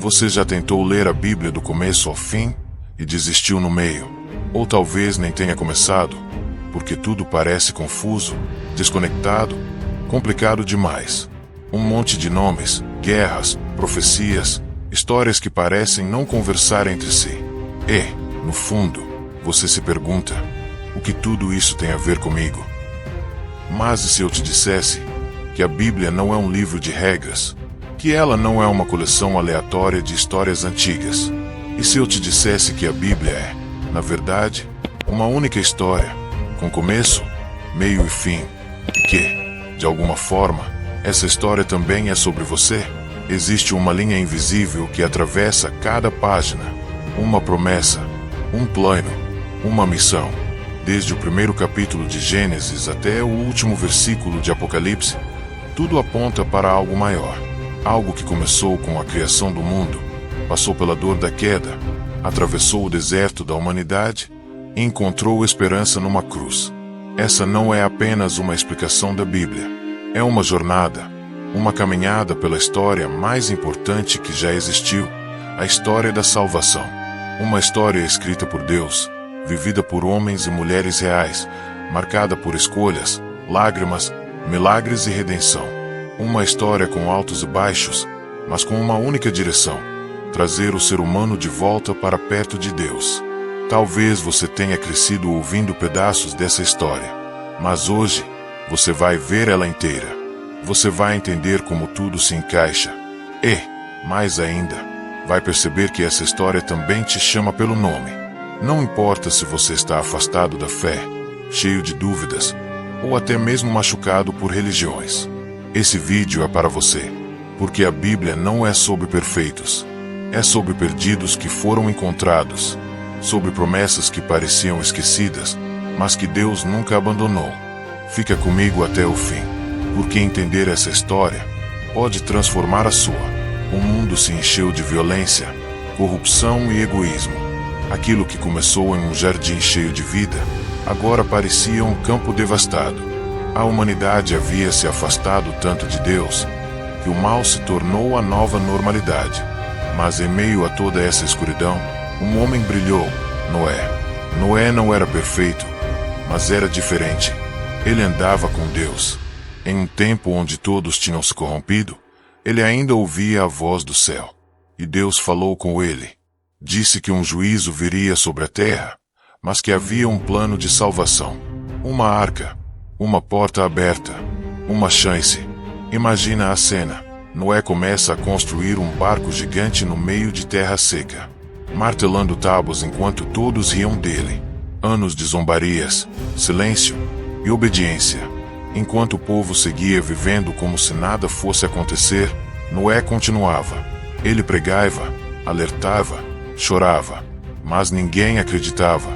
Você já tentou ler a Bíblia do começo ao fim e desistiu no meio? Ou talvez nem tenha começado, porque tudo parece confuso, desconectado, complicado demais. Um monte de nomes, guerras, profecias, histórias que parecem não conversar entre si. E, no fundo, você se pergunta: o que tudo isso tem a ver comigo? Mas e se eu te dissesse que a Bíblia não é um livro de regras, que ela não é uma coleção aleatória de histórias antigas? E se eu te dissesse que a Bíblia é, na verdade, uma única história, com começo, meio e fim, e que, de alguma forma, essa história também é sobre você? Existe uma linha invisível que atravessa cada página, uma promessa, um plano, uma missão. Desde o primeiro capítulo de Gênesis até o último versículo de Apocalipse, tudo aponta para algo maior. Algo que começou com a criação do mundo, passou pela dor da queda, atravessou o deserto da humanidade e encontrou esperança numa cruz. Essa não é apenas uma explicação da Bíblia. É uma jornada, uma caminhada pela história mais importante que já existiu, a história da salvação. Uma história escrita por Deus, vivida por homens e mulheres reais, marcada por escolhas, lágrimas, milagres e redenção. Uma história com altos e baixos, mas com uma única direção: trazer o ser humano de volta para perto de Deus. Talvez você tenha crescido ouvindo pedaços dessa história, mas hoje você vai ver ela inteira. Você vai entender como tudo se encaixa. E, mais ainda, vai perceber que essa história também te chama pelo nome. Não importa se você está afastado da fé, cheio de dúvidas, ou até mesmo machucado por religiões. Esse vídeo é para você, porque a Bíblia não é sobre perfeitos. É sobre perdidos que foram encontrados, sobre promessas que pareciam esquecidas, mas que Deus nunca abandonou. Fica comigo até o fim, porque entender essa história pode transformar a sua. O mundo se encheu de violência, corrupção e egoísmo. Aquilo que começou em um jardim cheio de vida, agora parecia um campo devastado. A humanidade havia se afastado tanto de Deus, que o mal se tornou a nova normalidade. Mas em meio a toda essa escuridão, um homem brilhou, Noé. Noé não era perfeito, mas era diferente. Ele andava com Deus. Em um tempo onde todos tinham se corrompido, ele ainda ouvia a voz do céu. E Deus falou com ele. Disse que um juízo viria sobre a terra, mas que havia um plano de salvação. Uma arca, uma porta aberta, uma chance. Imagina a cena. Noé começa a construir um barco gigante no meio de terra seca, martelando tábuas enquanto todos riam dele. Anos de zombarias, silêncio e obediência. Enquanto o povo seguia vivendo como se nada fosse acontecer, Noé continuava. Ele pregava, alertava, chorava, mas ninguém acreditava.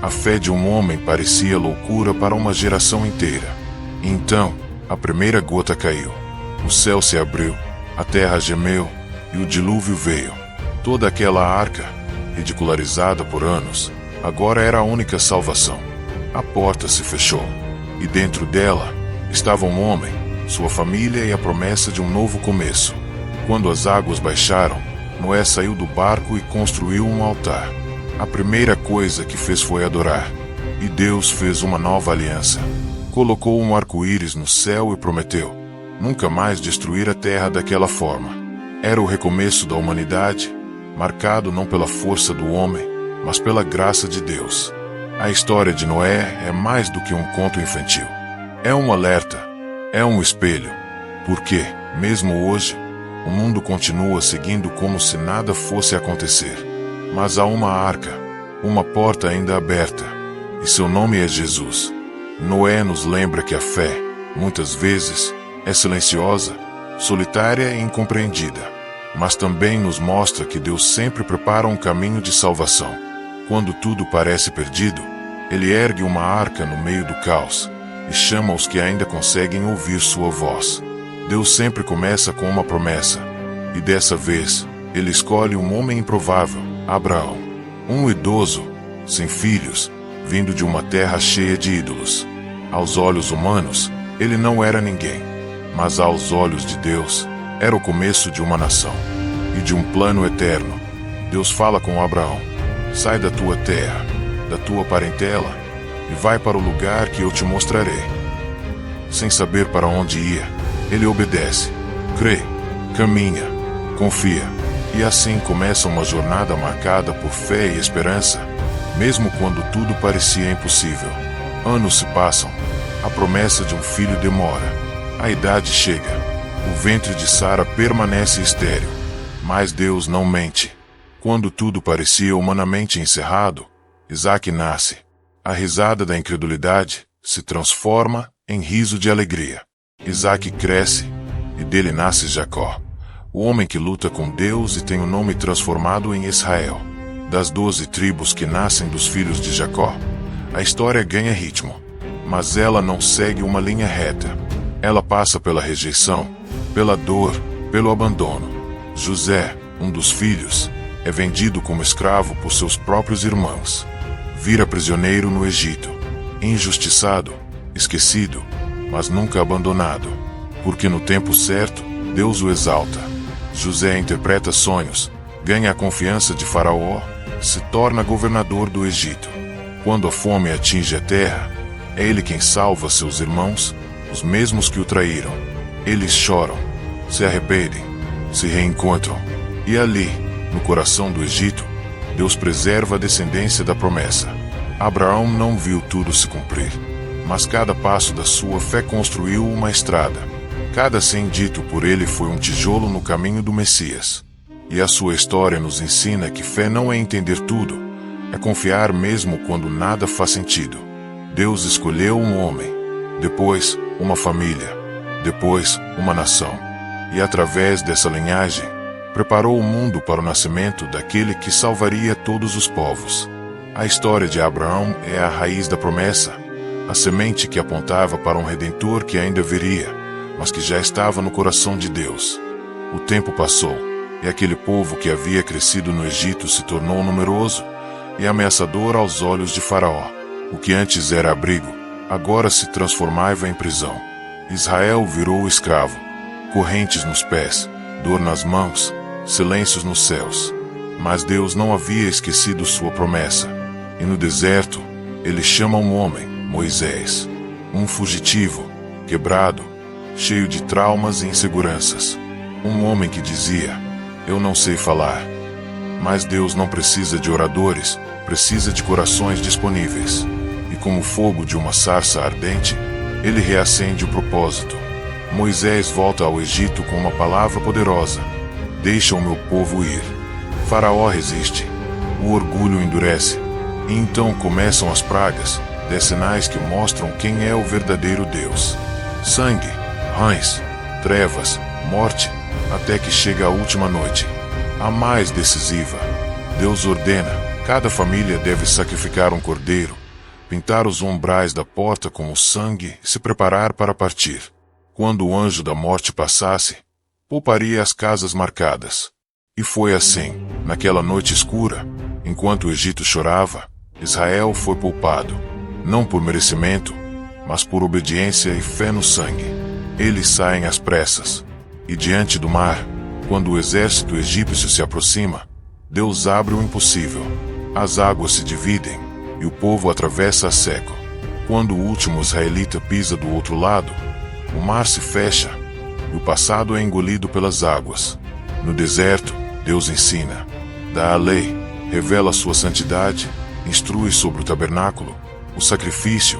A fé de um homem parecia loucura para uma geração inteira. Então, a primeira gota caiu. O céu se abriu, a terra gemeu e o dilúvio veio. Toda aquela arca, ridicularizada por anos, agora era a única salvação. A porta se fechou, e dentro dela estava um homem, sua família e a promessa de um novo começo. Quando as águas baixaram, Noé saiu do barco e construiu um altar. A primeira coisa que fez foi adorar. E Deus fez uma nova aliança. Colocou um arco-íris no céu e prometeu nunca mais destruir a terra daquela forma. Era o recomeço da humanidade, marcado não pela força do homem, mas pela graça de Deus. A história de Noé é mais do que um conto infantil. É um alerta, é um espelho. Porque, mesmo hoje, o mundo continua seguindo como se nada fosse acontecer. Mas há uma arca, uma porta ainda aberta, e seu nome é Jesus. Noé nos lembra que a fé, muitas vezes, é silenciosa, solitária e incompreendida, mas também nos mostra que Deus sempre prepara um caminho de salvação. Quando tudo parece perdido, Ele ergue uma arca no meio do caos e chama os que ainda conseguem ouvir sua voz. Deus sempre começa com uma promessa, e dessa vez, Ele escolhe um homem improvável, Abraão, um idoso, sem filhos, vindo de uma terra cheia de ídolos. Aos olhos humanos, ele não era ninguém, mas aos olhos de Deus, era o começo de uma nação. e de um plano eterno. Deus fala com Abraão: sai da tua terra, da tua parentela, e vai para o lugar que eu te mostrarei. Sem saber para onde ia, ele obedece, crê, caminha, confia, e assim começa uma jornada marcada por fé e esperança, mesmo quando tudo parecia impossível. Anos se passam, a promessa de um filho demora, a idade chega, o ventre de Sara permanece estéril, mas Deus não mente. Quando tudo parecia humanamente encerrado, Isaque nasce. A risada da incredulidade se transforma em riso de alegria. Isaque cresce, e dele nasce Jacó, o homem que luta com Deus e tem o nome transformado em Israel. Das 12 tribos que nascem dos filhos de Jacó, a história ganha ritmo, mas ela não segue uma linha reta. Ela passa pela rejeição, pela dor, pelo abandono. José, um dos filhos, é vendido como escravo por seus próprios irmãos. Vira prisioneiro no Egito, injustiçado, esquecido, mas nunca abandonado, porque no tempo certo, Deus o exalta. José interpreta sonhos, ganha a confiança de Faraó, se torna governador do Egito. Quando a fome atinge a terra, é ele quem salva seus irmãos, os mesmos que o traíram. Eles choram, se arrependem, se reencontram, e ali, no coração do Egito, Deus preserva a descendência da promessa. Abraão não viu tudo se cumprir, mas cada passo da sua fé construiu uma estrada. Cada sim dito por ele foi um tijolo no caminho do Messias. E a sua história nos ensina que fé não é entender tudo, é confiar mesmo quando nada faz sentido. Deus escolheu um homem, depois uma família, depois uma nação. E através dessa linhagem, preparou o mundo para o nascimento daquele que salvaria todos os povos. A história de Abraão é a raiz da promessa, a semente que apontava para um Redentor que ainda viria, mas que já estava no coração de Deus. O tempo passou, e aquele povo que havia crescido no Egito se tornou numeroso e ameaçador aos olhos de Faraó. O que antes era abrigo, agora se transformava em prisão. Israel virou escravo, correntes nos pés, dor nas mãos, silêncios nos céus. Mas Deus não havia esquecido sua promessa, e no deserto, ele chama um homem, Moisés, um fugitivo, quebrado, cheio de traumas e inseguranças. Um homem que dizia: eu não sei falar. Mas Deus não precisa de oradores, precisa de corações disponíveis. E como o fogo de uma sarça ardente, ele reacende o propósito. Moisés volta ao Egito com uma palavra poderosa: deixa o meu povo ir. Faraó resiste, o orgulho endurece, e então começam as pragas, 10 sinais que mostram quem é o verdadeiro Deus. Sangue, rães, trevas, morte, até que chega a última noite, a mais decisiva. Deus ordena: cada família deve sacrificar um cordeiro, pintar os umbrais da porta com o sangue e se preparar para partir. Quando o anjo da morte passasse, pouparia as casas marcadas. E foi assim, naquela noite escura, enquanto o Egito chorava, Israel foi poupado, não por merecimento, mas por obediência e fé no sangue. Eles saem às pressas, e diante do mar, quando o exército egípcio se aproxima, Deus abre o impossível. As águas se dividem, e o povo atravessa a seco. Quando o último israelita pisa do outro lado, o mar se fecha, e o passado é engolido pelas águas. No deserto, Deus ensina, dá a lei, revela sua santidade, instrui sobre o tabernáculo, o sacrifício,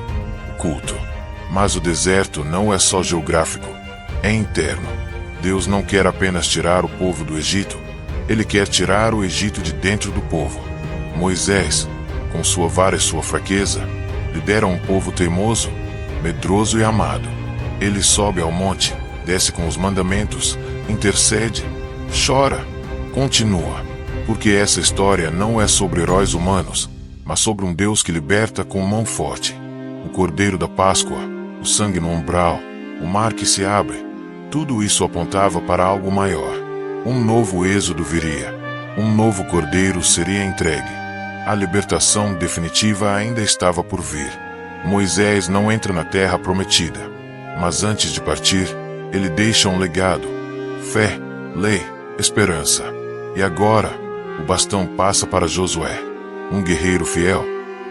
o culto. Mas o deserto não é só geográfico, é interno. Deus não quer apenas tirar o povo do Egito, ele quer tirar o Egito de dentro do povo. Moisés, com sua vara e sua fraqueza, lidera um povo teimoso, medroso e amado. Ele sobe ao monte, desce com os mandamentos, intercede, chora, continua, porque essa história não é sobre heróis humanos, mas sobre um Deus que liberta com mão forte. O cordeiro da Páscoa, o sangue no umbral, o mar que se abre, tudo isso apontava para algo maior. Um novo êxodo viria, um novo cordeiro seria entregue. A libertação definitiva ainda estava por vir. Moisés não entra na terra prometida, mas antes de partir, ele deixa um legado: fé, lei, esperança. E agora, o bastão passa para Josué, um guerreiro fiel,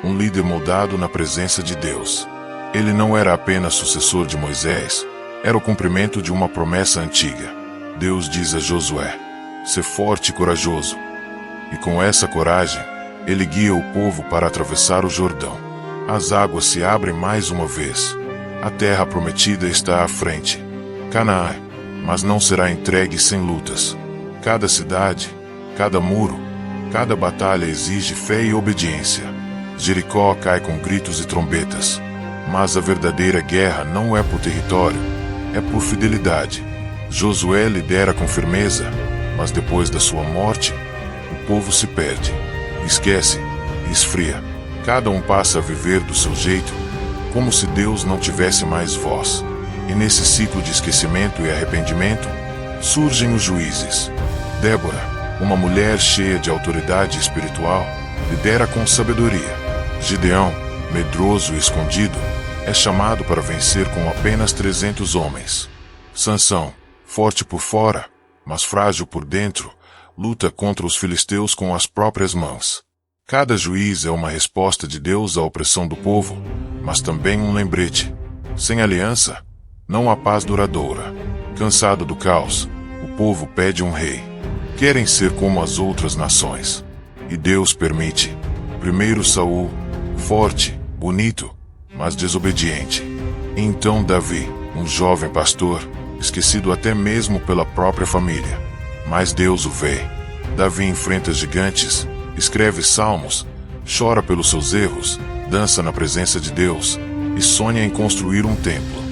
um líder moldado na presença de Deus. Ele não era apenas sucessor de Moisés, era o cumprimento de uma promessa antiga. Deus diz a Josué: "Sê forte e corajoso." E com essa coragem, ele guia o povo para atravessar o Jordão. As águas se abrem mais uma vez. A terra prometida está à frente. Canaã, mas não será entregue sem lutas. Cada cidade, cada muro, cada batalha exige fé e obediência. Jericó cai com gritos e trombetas. Mas a verdadeira guerra não é por território, é por fidelidade. Josué lidera com firmeza, mas depois da sua morte, o povo se perde, esquece e esfria. Cada um passa a viver do seu jeito, como se Deus não tivesse mais voz. E nesse ciclo de esquecimento e arrependimento, surgem os juízes. Débora, uma mulher cheia de autoridade espiritual, lidera com sabedoria. Gideão, medroso e escondido, é chamado para vencer com apenas 300 homens. Sansão, forte por fora, mas frágil por dentro, luta contra os filisteus com as próprias mãos. Cada juiz é uma resposta de Deus à opressão do povo, mas também um lembrete. Sem aliança, não há paz duradoura. Cansado do caos, o povo pede um rei. Querem ser como as outras nações. E Deus permite. Primeiro Saul, forte, bonito, mas desobediente. E então Davi, um jovem pastor, esquecido até mesmo pela própria família. Mas Deus o vê. Davi enfrenta gigantes, escreve salmos, chora pelos seus erros, dança na presença de Deus e sonha em construir um templo.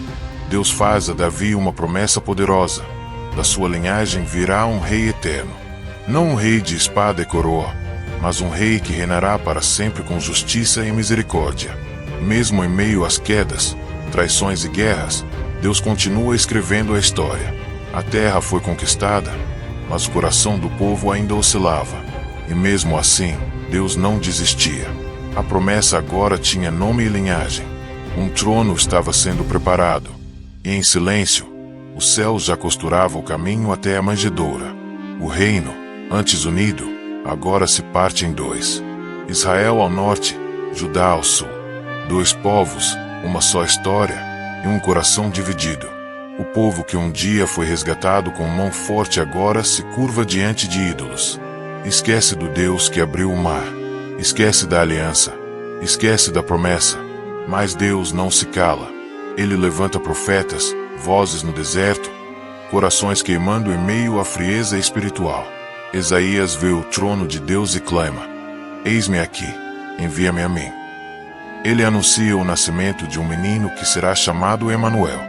Deus faz a Davi uma promessa poderosa. Da sua linhagem virá um rei eterno. Não um rei de espada e coroa, mas um rei que reinará para sempre com justiça e misericórdia. Mesmo em meio às quedas, traições e guerras, Deus continua escrevendo a história. A terra foi conquistada, mas o coração do povo ainda oscilava. E mesmo assim, Deus não desistia. A promessa agora tinha nome e linhagem. Um trono estava sendo preparado. E em silêncio, o céu já costurava o caminho até a manjedoura. O reino, antes unido, agora se parte em dois. Israel ao norte, Judá ao sul. Dois povos, uma só história e um coração dividido. O povo que um dia foi resgatado com mão forte agora se curva diante de ídolos. Esquece do Deus que abriu o mar. Esquece da aliança. Esquece da promessa. Mas Deus não se cala. Ele levanta profetas, vozes no deserto, corações queimando em meio à frieza espiritual. Isaías vê o trono de Deus e clama: "Eis-me aqui, envia-me a mim." Ele anuncia o nascimento de um menino que será chamado Emanuel.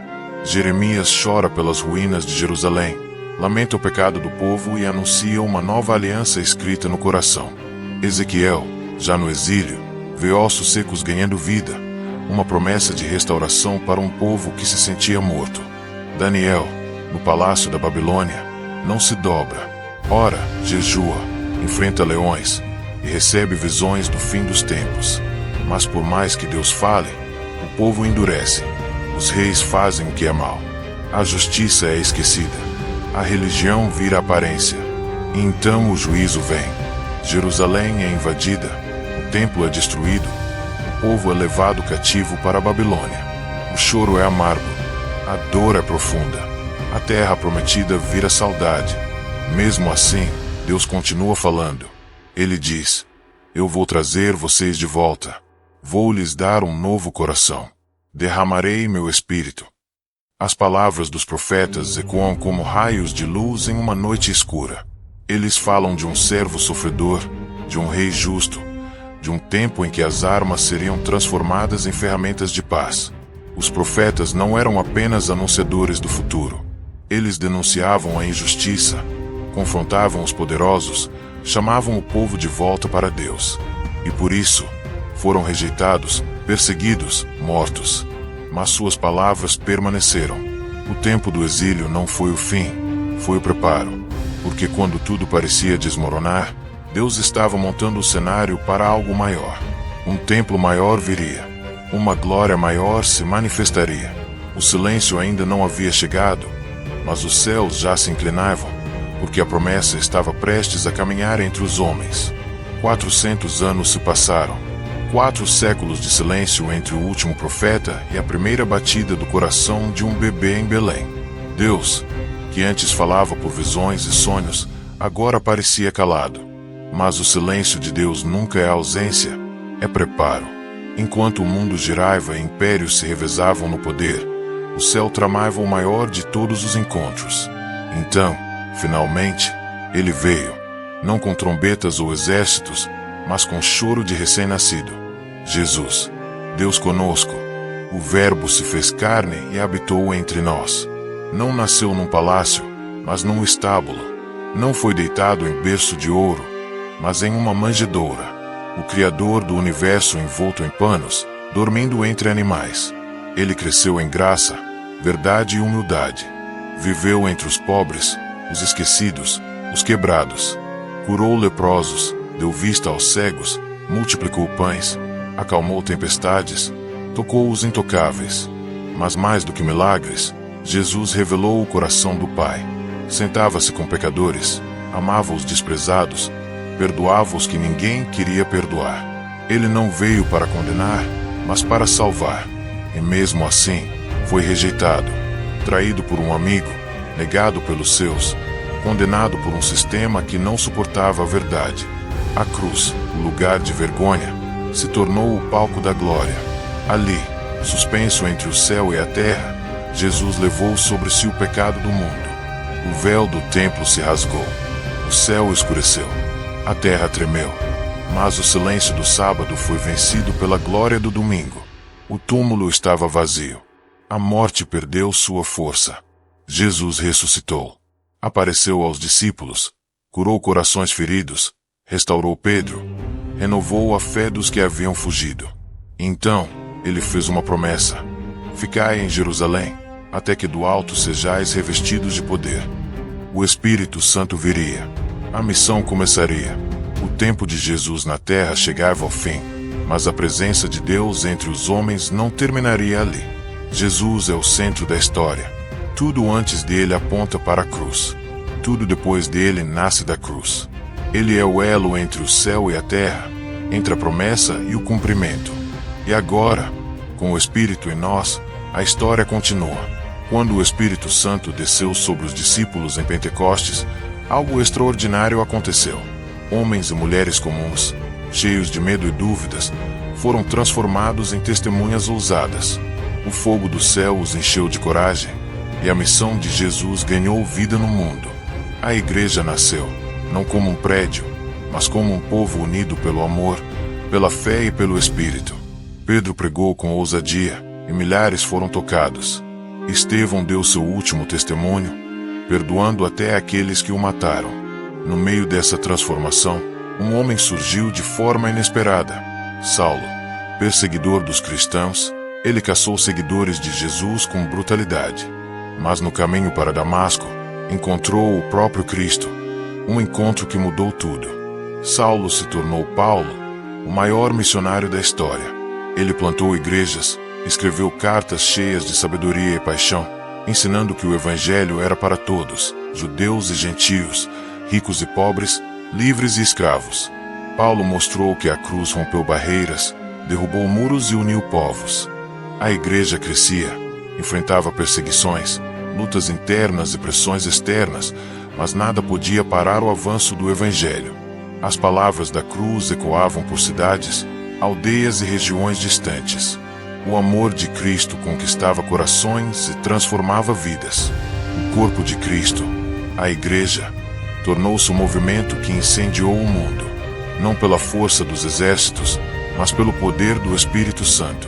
Jeremias chora pelas ruínas de Jerusalém, lamenta o pecado do povo e anuncia uma nova aliança escrita no coração. Ezequiel, já no exílio, vê ossos secos ganhando vida, uma promessa de restauração para um povo que se sentia morto. Daniel, no palácio da Babilônia, não se dobra, ora, jejua, enfrenta leões e recebe visões do fim dos tempos. Mas por mais que Deus fale, o povo endurece. Os reis fazem o que é mal. A justiça é esquecida. A religião vira aparência. E então o juízo vem. Jerusalém é invadida. O templo é destruído. O povo é levado cativo para a Babilônia. O choro é amargo. A dor é profunda. A terra prometida vira saudade. Mesmo assim, Deus continua falando. Ele diz: "Eu vou trazer vocês de volta. Vou lhes dar um novo coração. Derramarei meu espírito." As palavras dos profetas ecoam como raios de luz em uma noite escura. Eles falam de um servo sofredor, de um rei justo, de um tempo em que as armas seriam transformadas em ferramentas de paz. Os profetas não eram apenas anunciadores do futuro. Eles denunciavam a injustiça, confrontavam os poderosos, chamavam o povo de volta para Deus. E por isso, foram rejeitados, perseguidos, mortos. Mas suas palavras permaneceram. O tempo do exílio não foi o fim, foi o preparo. Porque quando tudo parecia desmoronar, Deus estava montando o cenário para algo maior. Um templo maior viria. Uma glória maior se manifestaria. O silêncio ainda não havia chegado, mas os céus já se inclinavam. porque a promessa estava prestes a caminhar entre os homens. 400 anos se passaram. 4 séculos de silêncio entre o último profeta e a primeira batida do coração de um bebê em Belém. Deus, que antes falava por visões e sonhos, agora parecia calado. Mas o silêncio de Deus nunca é ausência, é preparo. Enquanto o mundo girava e impérios se revezavam no poder, o céu tramava o maior de todos os encontros. Então, finalmente, ele veio, não com trombetas ou exércitos, mas com choro de recém-nascido. Jesus, Deus conosco, o Verbo se fez carne e habitou entre nós. Não nasceu num palácio, mas num estábulo. Não foi deitado em berço de ouro, mas em uma manjedoura. O Criador do universo envolto em panos, dormindo entre animais. Ele cresceu em graça, verdade e humildade. Viveu entre os pobres, os esquecidos, os quebrados. Curou leprosos, deu vista aos cegos, multiplicou pães, acalmou tempestades, tocou os intocáveis. Mas mais do que milagres, Jesus revelou o coração do Pai. Sentava-se com pecadores, amava os desprezados, perdoava os que ninguém queria perdoar. Ele não veio para condenar, mas para salvar. E mesmo assim, foi rejeitado, traído por um amigo, negado pelos seus, condenado por um sistema que não suportava a verdade. A cruz, o lugar de vergonha, se tornou o palco da glória. Ali, suspenso entre o céu e a terra, Jesus levou sobre si o pecado do mundo. O véu do templo se rasgou. O céu escureceu. A terra tremeu. Mas o silêncio do sábado foi vencido pela glória do domingo. O túmulo estava vazio. A morte perdeu sua força. Jesus ressuscitou. Apareceu aos discípulos. Curou corações feridos. Restaurou Pedro. Renovou a fé dos que haviam fugido. Então, ele fez uma promessa. Ficai em Jerusalém, até que do alto sejais revestidos de poder. O Espírito Santo viria. A missão começaria. O tempo de Jesus na terra chegava ao fim, mas a presença de Deus entre os homens não terminaria ali. Jesus é o centro da história. Tudo antes dele aponta para a cruz. Tudo depois dele nasce da cruz. Ele é o elo entre o céu e a terra, entre a promessa e o cumprimento. E agora, com o Espírito em nós, a história continua. Quando o Espírito Santo desceu sobre os discípulos em Pentecostes, algo extraordinário aconteceu. Homens e mulheres comuns, cheios de medo e dúvidas, foram transformados em testemunhas ousadas. O fogo do céu os encheu de coragem, e a missão de Jesus ganhou vida no mundo. A igreja nasceu, não como um prédio, mas como um povo unido pelo amor, pela fé e pelo Espírito. Pedro pregou com ousadia, e milhares foram tocados. Estevão deu seu último testemunho, perdoando até aqueles que o mataram. No meio dessa transformação, um homem surgiu de forma inesperada. Saulo, perseguidor dos cristãos, ele caçou seguidores de Jesus com brutalidade. Mas no caminho para Damasco, encontrou o próprio Cristo, um encontro que mudou tudo. Saulo se tornou Paulo, o maior missionário da história. Ele plantou igrejas, escreveu cartas cheias de sabedoria e paixão, ensinando que o Evangelho era para todos, judeus e gentios, ricos e pobres, livres e escravos. Paulo mostrou que a cruz rompeu barreiras, derrubou muros e uniu povos. A igreja crescia, enfrentava perseguições, lutas internas e pressões externas, mas nada podia parar o avanço do Evangelho. As palavras da cruz ecoavam por cidades, aldeias e regiões distantes. O amor de Cristo conquistava corações e transformava vidas. O corpo de Cristo, a igreja, tornou-se um movimento que incendiou o mundo, não pela força dos exércitos, mas pelo poder do Espírito Santo.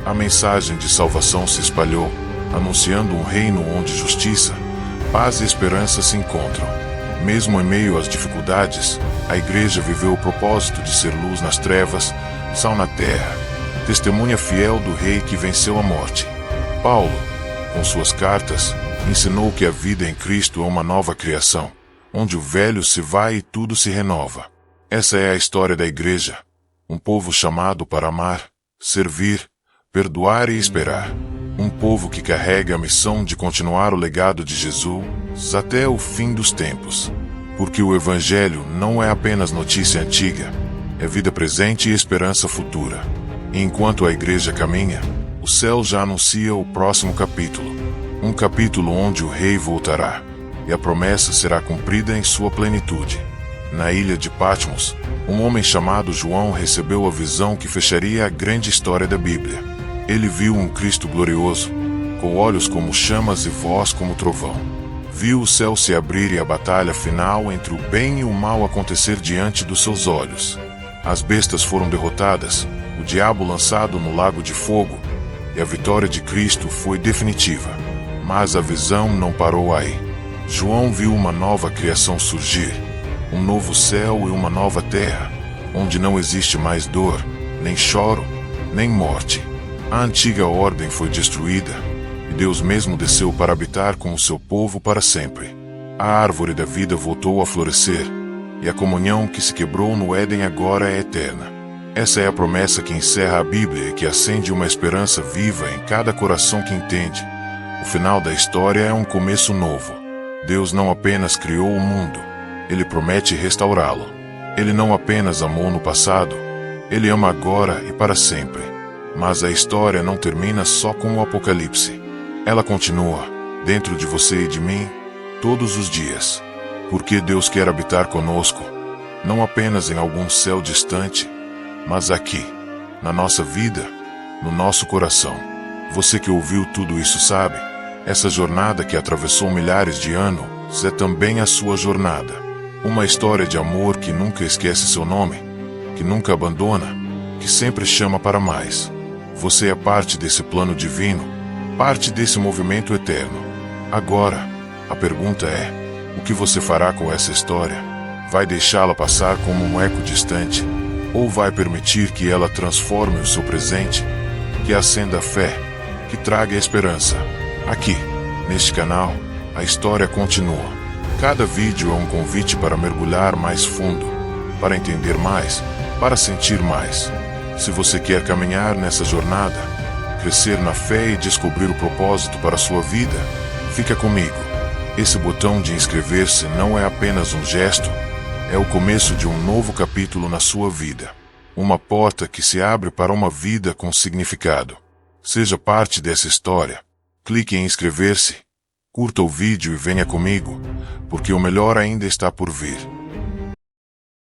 A mensagem de salvação se espalhou, anunciando um reino onde justiça, paz e esperança se encontram. Mesmo em meio às dificuldades, a igreja viveu o propósito de ser luz nas trevas, sal na terra, testemunha fiel do Rei que venceu a morte. Paulo, com suas cartas, ensinou que a vida em Cristo é uma nova criação, onde o velho se vai e tudo se renova. Essa é a história da igreja, um povo chamado para amar, servir, perdoar e esperar. Um povo que carrega a missão de continuar o legado de Jesus até o fim dos tempos. Porque o Evangelho não é apenas notícia antiga, é vida presente e esperança futura. E enquanto a igreja caminha, o céu já anuncia o próximo capítulo. Um capítulo onde o rei voltará, e a promessa será cumprida em sua plenitude. Na ilha de Patmos, um homem chamado João recebeu a visão que fecharia a grande história da Bíblia. Ele viu um Cristo glorioso, com olhos como chamas e voz como trovão. Viu o céu se abrir e a batalha final entre o bem e o mal acontecer diante dos seus olhos. As bestas foram derrotadas, o diabo lançado no lago de fogo, e a vitória de Cristo foi definitiva. Mas a visão não parou aí. João viu uma nova criação surgir, um novo céu e uma nova terra, onde não existe mais dor, nem choro, nem morte. A antiga ordem foi destruída, e Deus mesmo desceu para habitar com o seu povo para sempre. A árvore da vida voltou a florescer, e a comunhão que se quebrou no Éden agora é eterna. Essa é a promessa que encerra a Bíblia e que acende uma esperança viva em cada coração que entende. O final da história é um começo novo. Deus não apenas criou o mundo, Ele promete restaurá-lo. Ele não apenas amou no passado, Ele ama agora e para sempre. Mas a história não termina só com o Apocalipse. Ela continua, dentro de você e de mim, todos os dias. Porque Deus quer habitar conosco, não apenas em algum céu distante, mas aqui, na nossa vida, no nosso coração. Você que ouviu tudo isso sabe, essa jornada que atravessou milhares de anos é também a sua jornada. Uma história de amor que nunca esquece seu nome, que nunca abandona, que sempre chama para mais. Você é parte desse plano divino, parte desse movimento eterno. Agora, a pergunta é, o que você fará com essa história? Vai deixá-la passar como um eco distante? Ou vai permitir que ela transforme o seu presente, que acenda a fé, que traga a esperança? Aqui, neste canal, a história continua. Cada vídeo é um convite para mergulhar mais fundo, para entender mais, para sentir mais. Se você quer caminhar nessa jornada, crescer na fé e descobrir o propósito para a sua vida, fica comigo. Esse botão de inscrever-se não é apenas um gesto, é o começo de um novo capítulo na sua vida. Uma porta que se abre para uma vida com significado. Seja parte dessa história. Clique em inscrever-se, curta o vídeo e venha comigo, porque o melhor ainda está por vir.